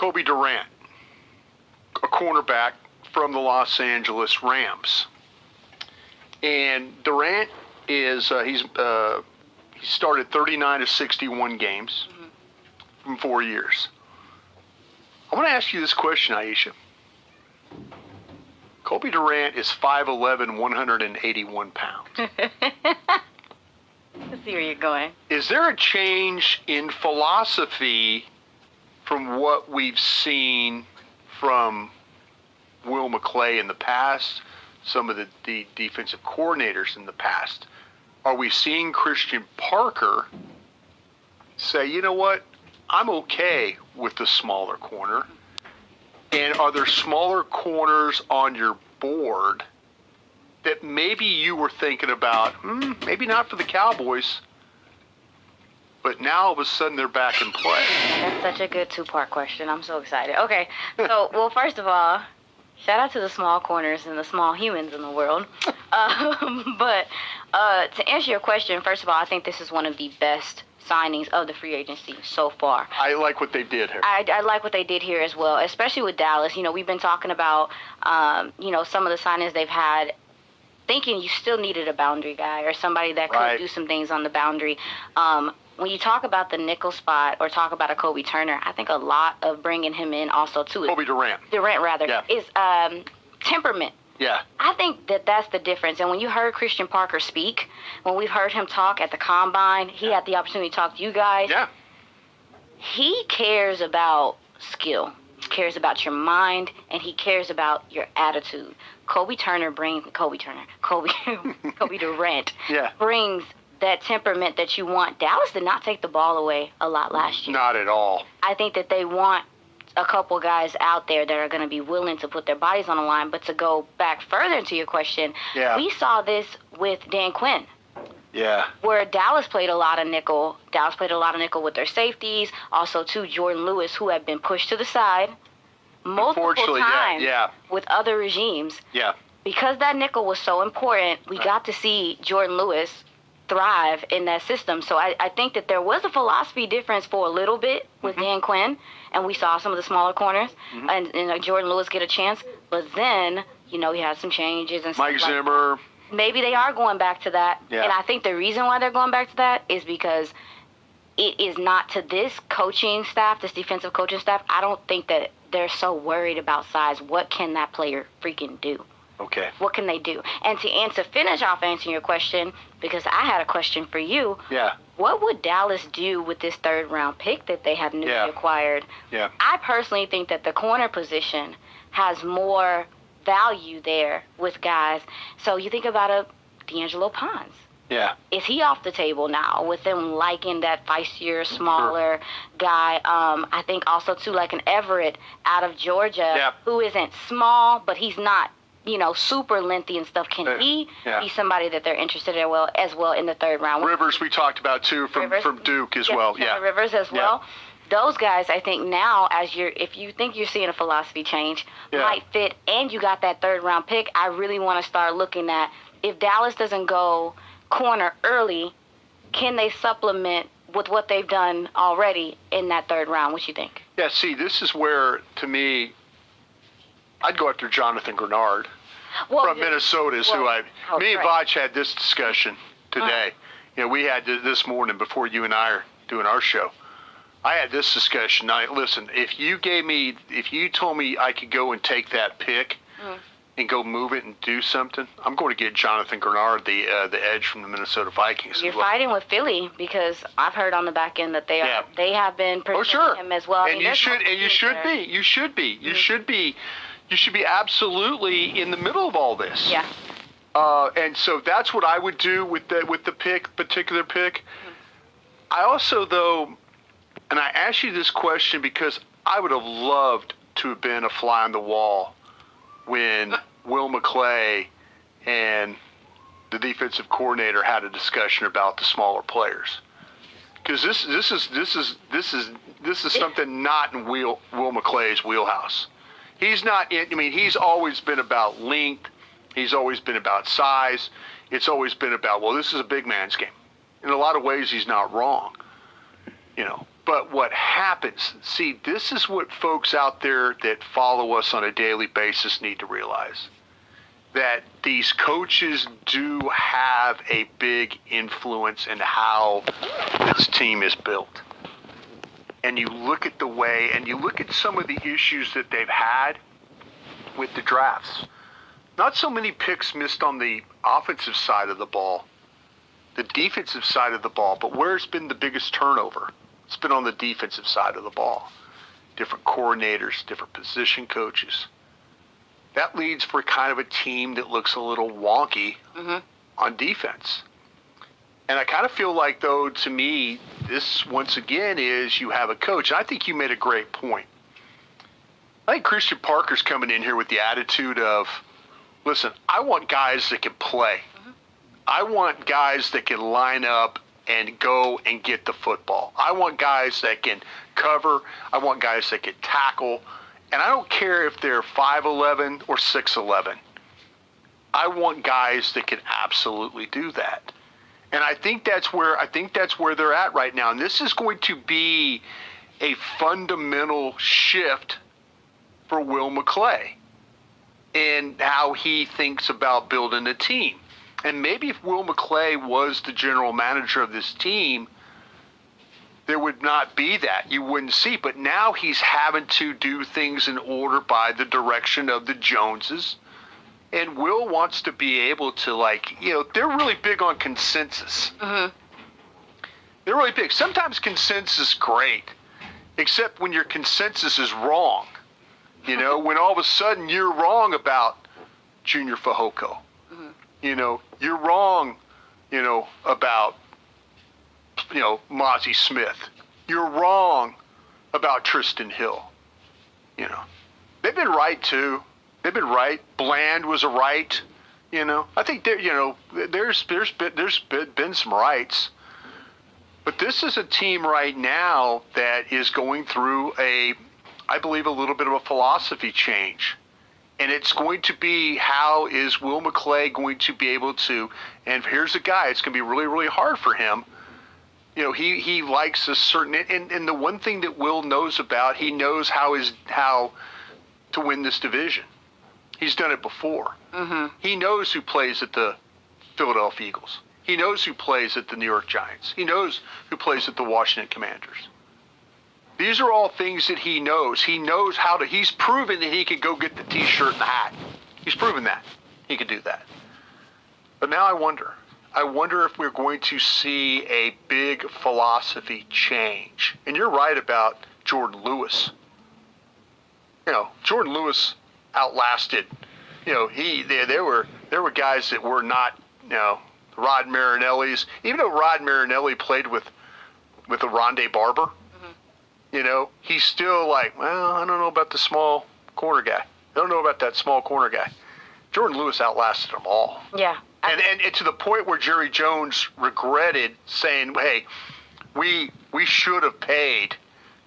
Kobe Durant, a cornerback from the Los Angeles Rams. And Durant is he started 39 of 61 games in 4 years. I want to ask you this question, Aisha. Kobe Durant is 5'11", 181 pounds. Let's see where you're going. Is there a change in philosophy from what we've seen from Will McClay in the past, some of the defensive coordinators in the past? Are we seeing Christian Parker say, you know what, I'm okay with the smaller corner? And are there smaller corners on your board that maybe you were thinking about, maybe not for the Cowboys, but now all of a sudden they're back in play? That's such a good two-part question. I'm so excited. Okay, so, well, first of all, shout out to the small corners and the small humans in the world. But to answer your question, first of all, I think this is one of the best signings of the free agency so far. I like what they did here. I like what they did here as well, especially with Dallas. You know, we've been talking about, some of the signings they've had, thinking you still needed a boundary guy or somebody that could do some things on the boundary. When you talk about the nickel spot or talk about a Kobe Turner, I think a lot of bringing him in also too. Kobe Durant. Is temperament. Yeah. I think that's the difference. And when you heard Christian Parker speak, when we've heard him talk at the Combine, he had the opportunity to talk to you guys. Yeah. He cares about skill. He cares about your mind, and he cares about your attitude. Kobe Durant brings that temperament that you want. Dallas did not take the ball away a lot last year. Not at all. I think that they want a couple guys out there that are going to be willing to put their bodies on the line. But to go back further into your question, we saw this with Dan Quinn. Yeah. Where Dallas played a lot of nickel. Dallas played a lot of nickel with their safeties. Also, too, Jordan Lewis, who had been pushed to the side multiple times with other regimes. Yeah. Because that nickel was so important, we got to see Jordan Lewis thrive in that system. So I think that there was a philosophy difference for a little bit with Dan Quinn, and we saw some of the smaller corners, and Jordan Lewis get a chance. But then, he had some changes and Mike stuff Zimmer. Like maybe they are going back to that. Yeah. And I think the reason why they're going back to that is because it is not to this coaching staff, this defensive coaching staff. I don't think that they're so worried about size. What can that player freaking do? Okay. What can they do? And to finish off answering your question, because I had a question for you. Yeah. What would Dallas do with this third-round pick that they have newly acquired? Yeah. I personally think that the corner position has more value there with guys. So you think about a D'Angelo Pons. Yeah. Is he off the table now with them liking that feistier, smaller guy? I think also, too, like an Everett out of Georgia, who isn't small, but he's not, super lengthy and stuff. Can he be somebody that they're interested in as well in the third round? Rivers we talked about, too, from Duke as well. Yeah. Rivers as well. Those guys, I think now, if you think you're seeing a philosophy change, might fit, and you got that third-round pick, I really want to start looking at, if Dallas doesn't go corner early, can they supplement with what they've done already in that third round? What you think? Yeah, see, this is where, to me, I'd go after Jonathan Grenard from Minnesota. Me and Vaj had this discussion today. We had this morning before you and I are doing our show. I had this discussion. Now, listen, if you told me I could go and take that pick and go move it and do something, I'm going to get Jonathan Grenard, the edge from the Minnesota Vikings. You're fighting with Philly because I've heard on the back end that they have been pursuing him as well. And you should be absolutely in the middle of all this. Yeah. And so that's what I would do with the particular pick. I also, though, and I ask you this question because I would have loved to have been a fly on the wall when Will McClay and the defensive coordinator had a discussion about the smaller players, because this is something not in Will McClay's wheelhouse. He's not. He's always been about length. He's always been about size. It's always been about, well, this is a big man's game. In a lot of ways, he's not wrong. But what happens, see, this is what folks out there that follow us on a daily basis need to realize. That these coaches do have a big influence in how this team is built. And you look at the way, and you look at some of the issues that they've had with the drafts. Not so many picks missed on the offensive side of the ball, the defensive side of the ball, but where's been the biggest turnover? It's been on the defensive side of the ball. Different coordinators, different position coaches. That leads for kind of a team that looks a little wonky on defense. And I kind of feel like, though, to me, this, once again, is you have a coach. And I think you made a great point. I think Christian Parker's coming in here with the attitude of, listen, I want guys that can play. I want guys that can line up and go and get the football. I want guys that can cover. I want guys that can tackle. And I don't care if they're 5'11" or 6'11". I want guys that can absolutely do that. And I think that's where they're at right now. And this is going to be a fundamental shift for Will McClay in how he thinks about building a team. And maybe if Will McClay was the general manager of this team, there would not be that. You wouldn't see. But now he's having to do things in order by the direction of the Joneses. And Will wants to be able to, like, you know, they're really big on consensus. They're really big. Sometimes consensus is great, except when your consensus is wrong. You know, when all of a sudden you're wrong about Junior Fehoko. You know, you're wrong, you know, about, you know, Mozzie Smith. You're wrong about Tristan Hill. You know, they've been right too. They've been right. Bland was a right. You know, I think there, you know, there's been some rights, but this is a team right now that is going through I believe, a little bit of a philosophy change. And it's going to be, how is Will McClay going to be able to, and here's a guy, it's going to be really, really hard for him. You know, he likes a certain, and the one thing that Will knows about, he knows how to win this division. He's done it before. He knows who plays at the Philadelphia Eagles. He knows who plays at the New York Giants. He knows who plays at the Washington Commanders. These are all things that he knows. He knows how to, he's proven that he could go get the T-shirt and the hat. He's proven that. He could do that. But now I wonder if we're going to see a big philosophy change. And you're right about Jordan Lewis. You know, Jordan Lewis outlasted, you know, there were guys that were not, you know, Rod Marinelli's, even though Rod Marinelli played with a Rondé Barber. You know, he's still like, well, I don't know about the small corner guy. I don't know about that small corner guy. Jordan Lewis outlasted them all. Yeah. And to the point where Jerry Jones regretted saying, hey, we should have paid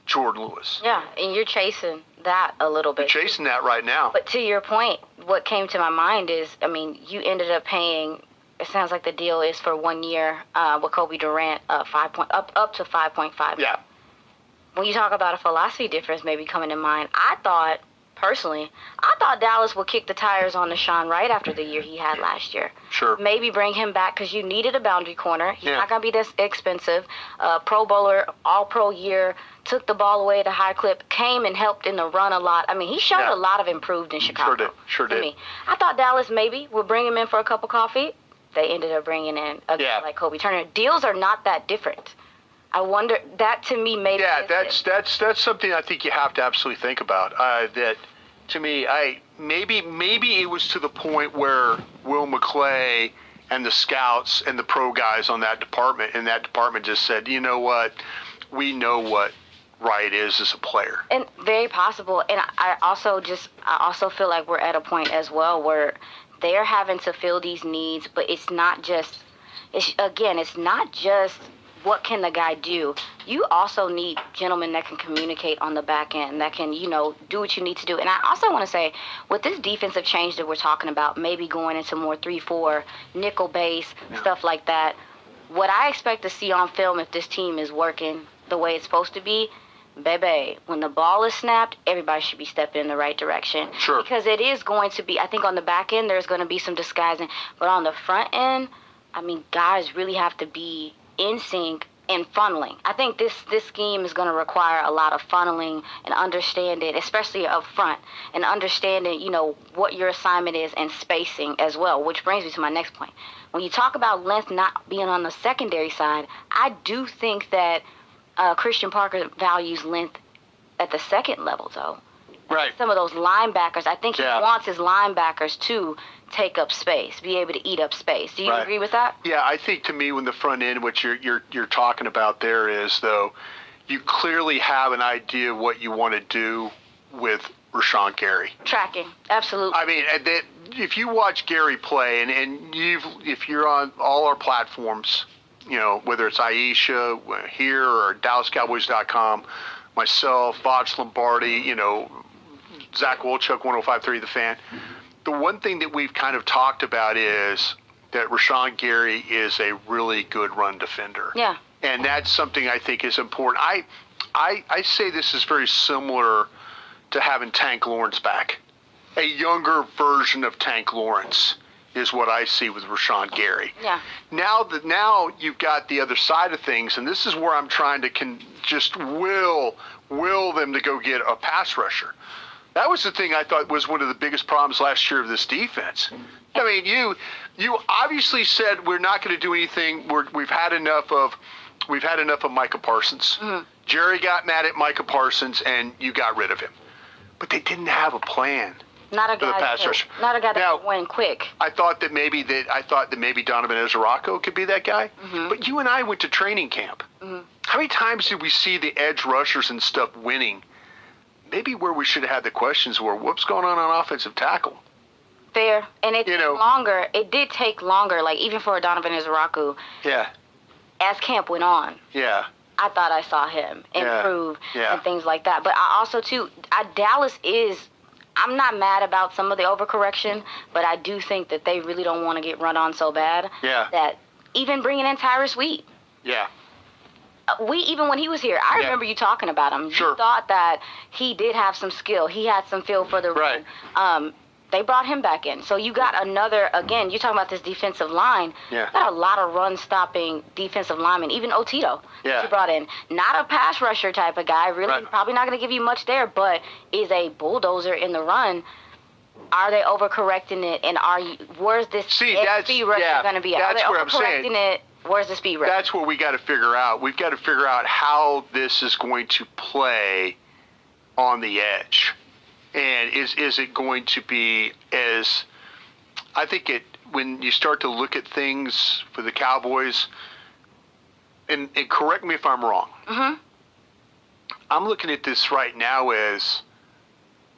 Jordan Lewis. Yeah, and you're chasing that a little bit. You're chasing that right now. But to your point, what came to my mind is, I mean, you ended up paying, it sounds like the deal is for 1 year with Kobe Durant, up to 5.5. Yeah. When you talk about a philosophy difference maybe coming to mind, I thought Dallas would kick the tires on Deshaun right after the year he had last year. Sure. Maybe bring him back because you needed a boundary corner. He's Yeah. not going to be this expensive. Pro Bowler, all-pro year, took the ball away at a high clip, came and helped in the run a lot. I mean, he showed Yeah. a lot of improved in Chicago. Sure to did. me. I thought Dallas maybe would bring him in for a cup of coffee. They ended up bringing in a Yeah. guy like Kobe Turner. Deals are not that different. I wonder, that to me made it. That's something I think you have to absolutely think about. That, to me, maybe it was to the point where Will McClay and the scouts and the pro guys on that department, just said, you know what, we know what right is as a player. And very possible. And I also feel like we're at a point as well where they're having to fill these needs, but it's not just what can the guy do? You also need gentlemen that can communicate on the back end, that can, you know, do what you need to do. And I also want to say, with this defensive change that we're talking about, maybe going into more 3-4, nickel base, stuff like that, what I expect to see on film if this team is working the way it's supposed to be, baby, when the ball is snapped, everybody should be stepping in the right direction. Sure. Because it is going to be, I think on the back end, there's going to be some disguising. But on the front end, I mean, guys really have to be in sync and funneling. I think this scheme is going to require a lot of funneling and understanding, especially up front, and understanding, you know, what your assignment is and spacing as well, which brings me to my next point. When you talk about length not being on the secondary side, I do think that Christian Parker values length at the second level, though. Right. Some of those linebackers, I think he wants his linebackers to take up space, be able to eat up space. Do you agree with that? Yeah, I think to me, when the front end, what you're talking about there is, though, you clearly have an idea of what you want to do with Rashawn Gary. Tracking, absolutely. I mean, if you watch Gary play, and if you're on all our platforms, you know, whether it's Aisha here or DallasCowboys.com, myself, Voch Lombardi, you know, Zach Wolchuk, 105.3 The Fan. The one thing that we've kind of talked about is that Rashawn Gary is a really good run defender. Yeah. And that's something I think is important. I say this is very similar to having Tank Lawrence back. A younger version of Tank Lawrence is what I see with Rashawn Gary. Yeah. Now you've got the other side of things, and this is where I'm trying to just will them to go get a pass rusher. That was the thing I thought was one of the biggest problems last year of this defense. I mean, you obviously said we're not going to do anything. We've had enough of Micah Parsons. Mm-hmm. Jerry got mad at Micah Parsons, and you got rid of him. But they didn't have a plan. Not a guy that could win quick. I thought that maybe Donovan Ezerako could be that guy. Mm-hmm. But you and I went to training camp. Mm-hmm. How many times did we see the edge rushers and stuff winning? Maybe where we should have had the questions were, what's going on offensive tackle? Fair. And it took longer. It did take longer, like even for Donovan Ezerako. Yeah. As camp went on. Yeah. I thought I saw him improve and things like that. But I also, too, Dallas is, I'm not mad about some of the overcorrection, but I do think that they really don't want to get run on so bad. Yeah. That even bringing in Tyrus Wheat. Yeah. Even when he was here, I remember you talking about him. Sure. You thought that he did have some skill. He had some feel for the run. Right. They brought him back in. So you got another, again, you're talking about this defensive line. Yeah. You got a lot of run-stopping defensive linemen, even Otito. Yeah. You brought in. Not a pass rusher type of guy, really. Right. Probably not going to give you much there, but is a bulldozer in the run. Are they overcorrecting it? And where's this speed rusher going to be? Are they overcorrecting it? Where's the speed rusher? That's what we got to figure out. We've got to figure out how this is going to play on the edge. And is it going to be as – I think when you start to look at things for the Cowboys, and correct me if I'm wrong. Mm-hmm. I'm looking at this right now as,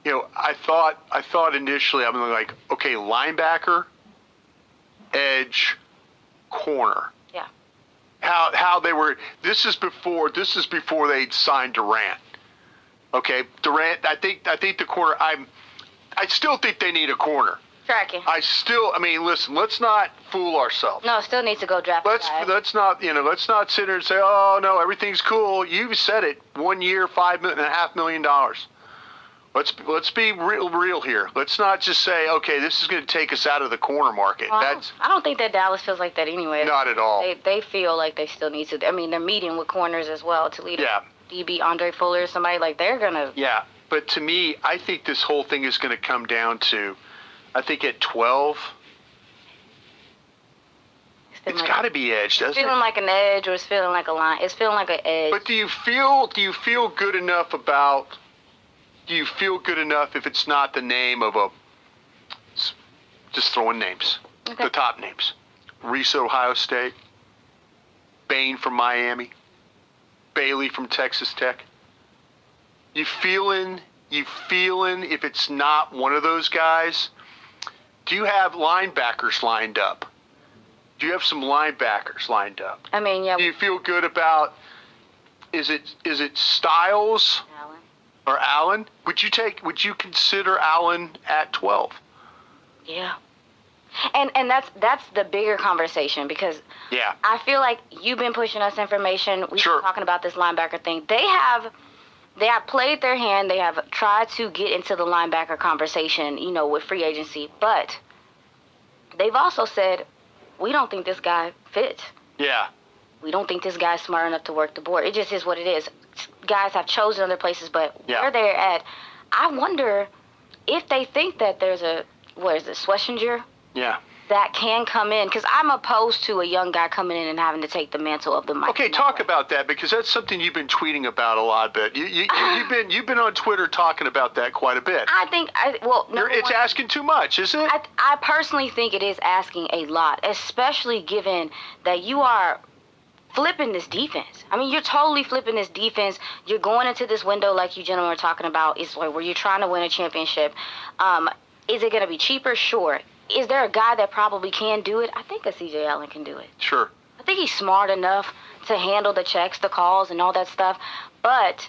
you know, I thought initially I'm like, okay, linebacker, edge, corner. Yeah. How they were – this is before they'd signed Durant. Okay, Durant. I think the corner. I still think they need a corner. Tracking. I mean, listen. Let's not fool ourselves. No, still needs to go draft. Let's not sit here and say, oh no, everything's cool. You said it. 1 year, $5.5 million. Let's be real here. Let's not just say, okay, this is going to take us out of the corner market. Well, I don't think that Dallas feels like that anyway. Not at all. They feel like they still need to. I mean, they're meeting with corners as well to lead. Yeah. DB Andre Fuller, somebody like they're gonna. Yeah, but to me, I think this whole thing is going to come down to, I think at 12, it's got to be edge, doesn't it? It's feeling like an edge, or it's feeling like a line. It's feeling like an edge. But do you feel good enough about? Do you feel good enough if it's not the name of a? Just throwing names, the top names: Reese, Ohio State, Bain from Miami, Bailey from Texas Tech. You feeling if it's not one of those guys? Do you have linebackers lined up? Do you have some linebackers lined up? I mean, yeah. Do you feel good about? Is it Styles or Allen? Would you consider Allen at 12? Yeah. And that's the bigger conversation because I feel like you've been pushing us information. We've been talking about this linebacker thing. They have played their hand. They have tried to get into the linebacker conversation, with free agency. But they've also said, we don't think this guy fits. Yeah. We don't think this guy's smart enough to work the board. It just is what it is. Guys have chosen other places, but where they're at, I wonder if they think that there's Schlesinger? Yeah. That can come in, because I'm opposed to a young guy coming in and having to take the mantle of the Mike. Okay, talk about that, because that's something you've been tweeting about a lot. But you've been on Twitter talking about that quite a bit. I think it's asking too much, is it? I personally think it is asking a lot, especially given that you are flipping this defense. I mean, you're totally flipping this defense. You're going into this window like you gentlemen are talking about. It's like where you're trying to win a championship. Is it going to be cheaper? Sure. Is there a guy that probably can do it? I think a C.J. Allen can do it. Sure. I think he's smart enough to handle the checks, the calls, and all that stuff. But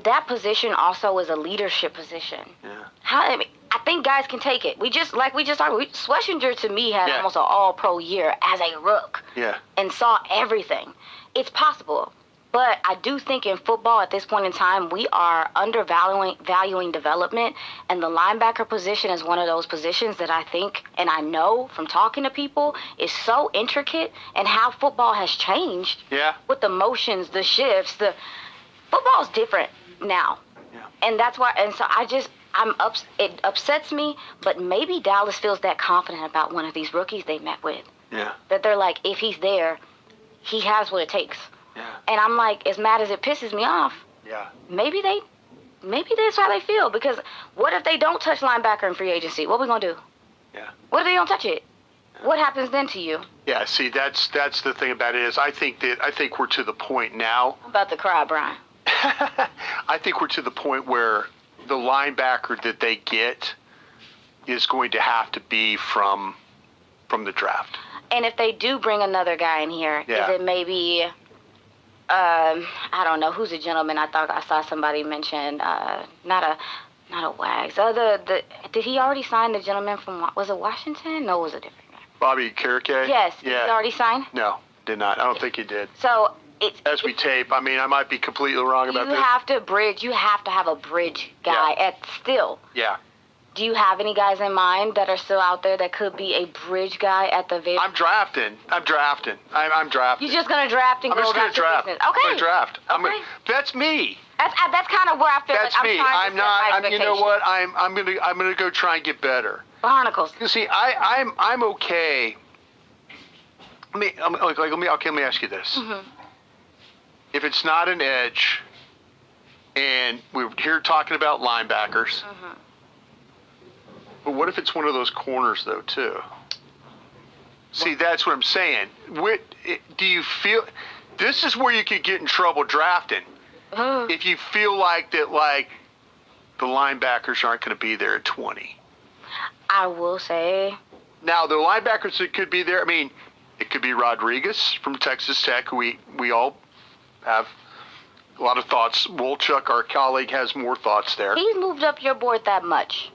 that position also is a leadership position. Yeah. I think guys can take it. We just talked. Schlesinger to me had almost an All-Pro year as a rook. Yeah. And saw everything. It's possible. But I do think in football at this point in time, we are valuing development, and the linebacker position is one of those positions that I think, and I know from talking to people, is so intricate and how football has changed. Yeah. With the motions, the shifts, football's different now. Yeah. And that's why, and so it upsets me, but maybe Dallas feels that confident about one of these rookies they met with. Yeah. That they're like, if he's there, he has what it takes. Yeah. And I'm like, as mad as it pisses me off, maybe that's how they feel. Because what if they don't touch linebacker in free agency? What are we going to do? Yeah. What if they don't touch it? What happens then to you? Yeah, see, that's the thing about it is I think we're to the point now. I'm about to cry, Brian. I think we're to the point where the linebacker that they get is going to have to be from the draft. And if they do bring another guy in here, is it maybe... I don't know who's a gentleman. I thought I saw somebody mention not a Wags. Did he already sign the gentleman from was it Washington? No, it was a different guy. Bobby Kirke? Yes. Did he already sign? No, did not. I don't think he did. So as we tape. I mean, I might be completely wrong about this. You have to bridge. You have to have a bridge guy still. Yeah. Do you have any guys in mind that are still out there that could be a bridge guy at the very... I'm drafting. I'm drafting. You're just going to draft and go about the draft. Okay. I'm going to draft. Okay. That's me. That's kind of where I feel that's like I'm me. trying to set my expectations. You know what? I'm going to go try and get better. Barnacles. You see, I'm okay. Let me ask you this. Mm-hmm. If it's not an edge, and we're here talking about linebackers, mm-hmm. but what if it's one of those corners, though, too? See, that's what I'm saying. Do you feel... This is where you could get in trouble drafting. If you feel like that, the linebackers aren't going to be there at 20. I will say... Now, the linebackers that could be there, I mean, it could be Rodriguez from Texas Tech, who we all have a lot of thoughts. Wolchuk, our colleague, has more thoughts there. He's moved up your board that much.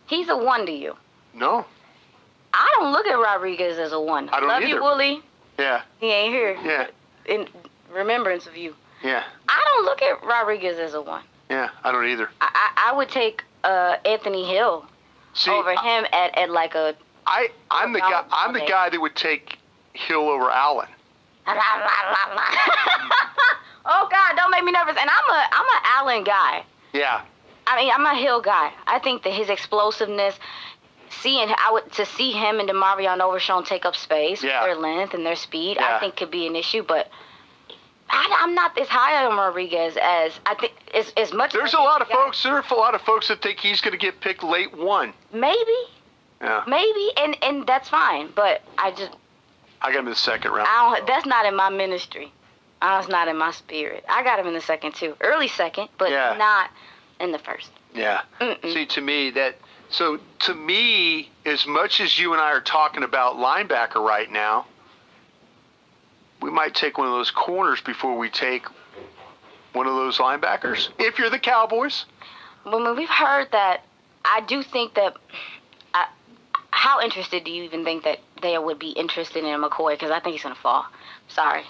He's a 1 to you. No. I don't look at Rodriguez as a 1. I don't Love either. you, Wooly. Yeah. He ain't here. Yeah. In remembrance of you. Yeah. I don't look at Rodriguez as a 1. Yeah, I don't either. I would take Anthony Hill over him at like a... I'm the guy that would take Hill over Allen. Oh God, don't make me nervous. And I'm a Allen guy. Yeah. I mean, I'm a Hill guy. I think that his explosiveness, to see him and DeMarvion Overshown take up space with their length and their speed, I think could be an issue. But I'm not as high on Rodriguez as I think as much. There are a lot of folks that think he's going to get picked late 1. Maybe. Yeah. Maybe, and that's fine. But I got him in the second round. That's not in my ministry. It's not in my spirit. I got him in the second too, early second, but not in the first. Yeah. Mm-mm. See, to me, as much as you and I are talking about linebacker right now, we might take one of those corners before we take one of those linebackers. If you're the Cowboys. Well, we've heard that. I do think that how interested do you even think that they would be interested in McCoy? Because I think he's going to fall. Sorry.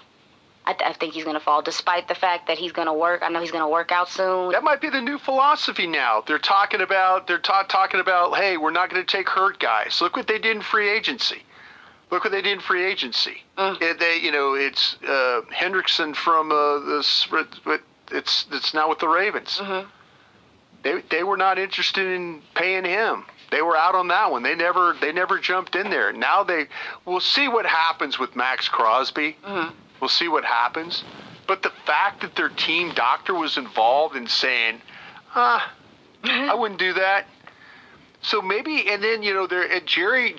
I think he's going to fall, despite the fact that he's going to work. I know he's going to work out soon. That might be the new philosophy now. They're talking about, hey, we're not going to take hurt guys. Look what they did in free agency. Look what they did in free agency. It's Hendrickson from it's now with the Ravens. Mm-hmm. They were not interested in paying him. They were out on that one. They never jumped in there. Now we'll see what happens with Max Crosby. Mm-hmm. We'll see what happens. But the fact that their team doctor was involved in saying, I wouldn't do that. So maybe, and then, Jerry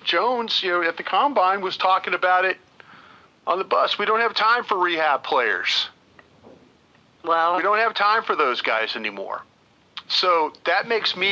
Jones, at the Combine was talking about it on the bus. We don't have time for rehab players. Well, we don't have time for those guys anymore. So that makes me